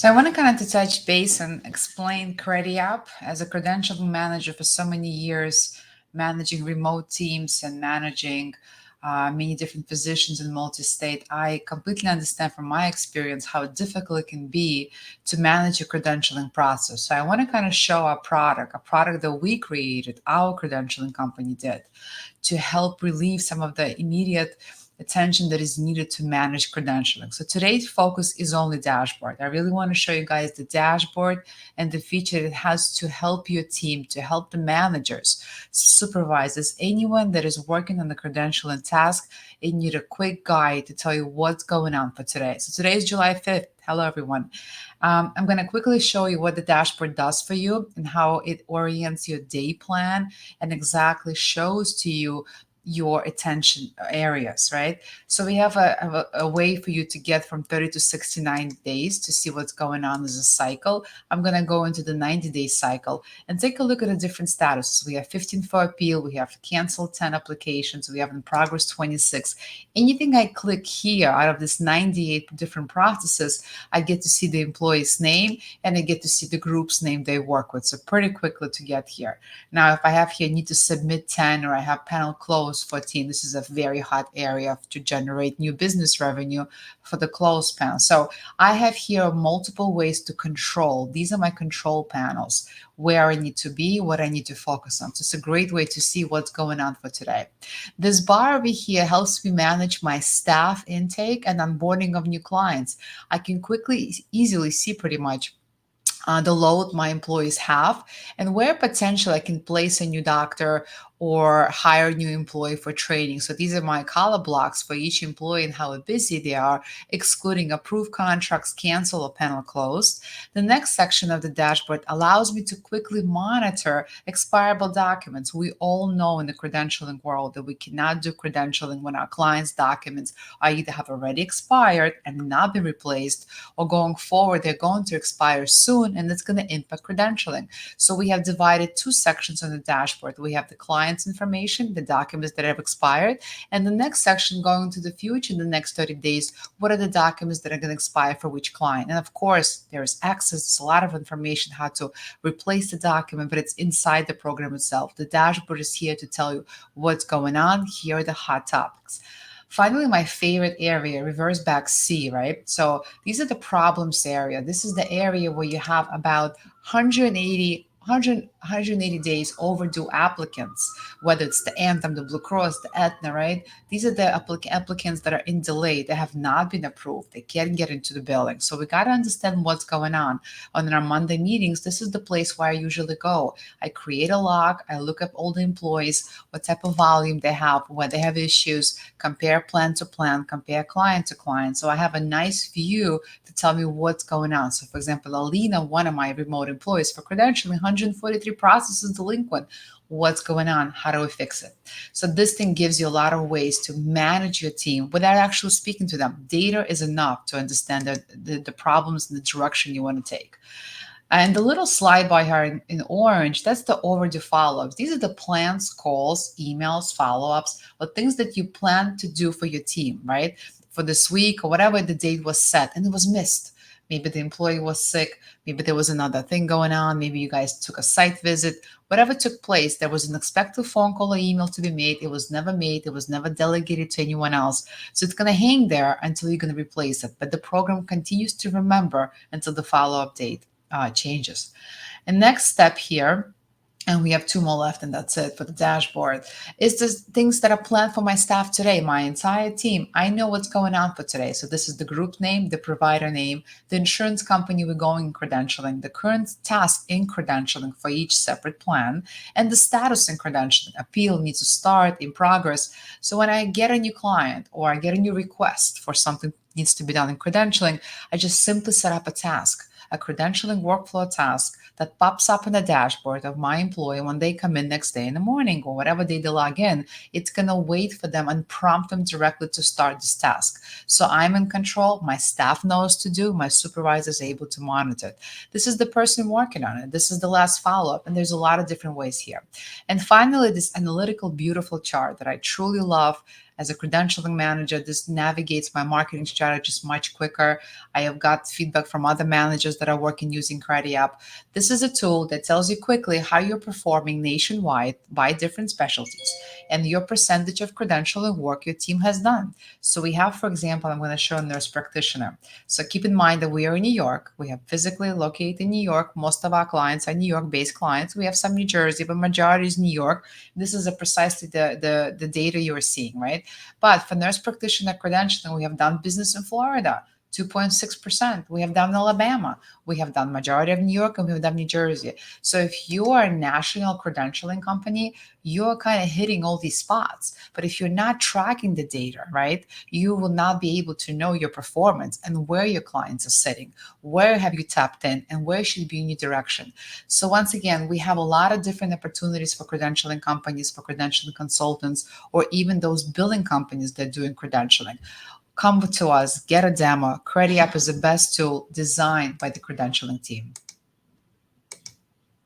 So I want to kind of to touch base and explain Credyapp as a credentialing manager for so many years, managing remote teams and managing many different positions in multi-state. I completely understand from my experience how difficult it can be to manage a credentialing process. So I want to kind of show a product that we created, our credentialing company did, to help relieve some of the immediate attention that is needed to manage credentialing. So today's focus is on the dashboard. I really want to show you guys the dashboard and the feature it has to help your team, to help the managers, supervisors, anyone that is working on the credentialing task and need a quick guide to tell you what's going on for today. So today is July 5th. Hello, everyone. I'm going to quickly show you what the dashboard does for you and how it orients your day plan and exactly shows to you your attention areas, right? So we have a way for you to get from 30 to 69 days to see what's going on as a cycle. I'm going to go into the 90-day cycle and take a look at the different statuses. We have 15 for appeal, we have canceled 10 applications, we have in progress 26. Anything I click here out of this 98 different processes, I get to see the employee's name and I get to see the group's name they work with. So pretty quickly to get here. Now, if I have here need to submit 10 or I have panel close 14, this is a very hot area to generate new business revenue for the close panel. So I have here multiple ways to control. These are my control panels, where I need to be, what I need to focus on. So it's a great way to see what's going on for today. This bar over here helps me manage my staff intake and onboarding of new clients. I can quickly, easily see pretty much the load my employees have and where potential I can place a new doctor or hire a new employee for training. So these are my color blocks for each employee and how busy they are, excluding approved contracts, cancel, or panel closed. The next section of the dashboard allows me to quickly monitor expirable documents. We all know in the credentialing world that we cannot do credentialing when our clients' documents are either have already expired and not been replaced, or going forward, they're going to expire soon and it's going to impact credentialing. So we have divided two sections on the dashboard. We have the client's information, the documents that have expired, and the next section going to the future in the next 30 days, what are the documents that are going to expire for which client? And of course, there's access to a lot of information how to replace the document, but it's inside the program itself. The dashboard is here to tell you what's going on. Here are the hot topics. Finally, my favorite area, reverse back C, right? So these are the problems area. This is the area where you have about 180 days overdue applicants, whether it's the Anthem, the Blue Cross, the Aetna, right? These are the applicants that are in delay. They have not been approved. They can't get into the billing. So we got to understand what's going on. On our Monday meetings, this is the place where I usually go. I create a log. I look up all the employees, what type of volume they have, where they have issues, compare plan to plan, compare client to client. So I have a nice view to tell me what's going on. So for example, Alina, one of my remote employees for credentialing, 143 processes delinquent. What's going on? How do we fix it? So this thing gives you a lot of ways to manage your team without actually speaking to them. Data is enough to understand the problems and the direction you want to take. And the little slide by here in orange, that's the overdue follow-ups. These are the plans, calls, emails, follow-ups, or things that you plan to do for your team, right? For this week or whatever the date was set and it was missed. Maybe the employee was sick. Maybe there was another thing going on. Maybe you guys took a site visit. Whatever took place, there was an expected phone call or email to be made. It was never made. It was never delegated to anyone else. So it's going to hang there until you're going to replace it. But the program continues to remember until the follow-up date changes. And next step here, and we have two more left and that's it for the dashboard, is the things that are planned for my staff today, my entire team. I know what's going on for today. So this is the group name, the provider name, the insurance company we're going in credentialing, the current task in credentialing for each separate plan, and the status in credentialing. Appeal needs to start, in progress. So when I get a new client or I get a new request for something needs to be done in credentialing, I just simply set up a task, a credentialing workflow task that pops up in the dashboard of my employee when they come in next day in the morning or whatever day they log in. It's going to wait for them and prompt them directly to start this task. So I'm in control. My staff knows to do. My supervisor is able to monitor it. This is the person working on it. This is the last follow-up. And there's a lot of different ways here. And finally, this analytical, beautiful chart that I truly love. As a credentialing manager, this navigates my marketing strategies much quicker. I have got feedback from other managers that are working using Credyapp. This is a tool that tells you quickly how you're performing nationwide by different specialties and your percentage of credentialing work your team has done. So we have, for example, I'm going to show a nurse practitioner. So keep in mind that we are in New York. We have physically located in New York. Most of our clients are New York-based clients. We have some New Jersey, but majority is New York. This is precisely the data you are seeing, right? But for nurse practitioner credentialing, we have done business in Florida. 2.6%. We have done in Alabama. We have done majority of New York and we have done New Jersey. So if you are a national credentialing company, you're kind of hitting all these spots. But if you're not tracking the data, right, you will not be able to know your performance and where your clients are sitting, where have you tapped in, and where should be in your direction. So once again, we have a lot of different opportunities for credentialing companies, for credentialing consultants, or even those billing companies that are doing credentialing. Come to us, get a demo. Credyapp is the best tool designed by the credentialing team.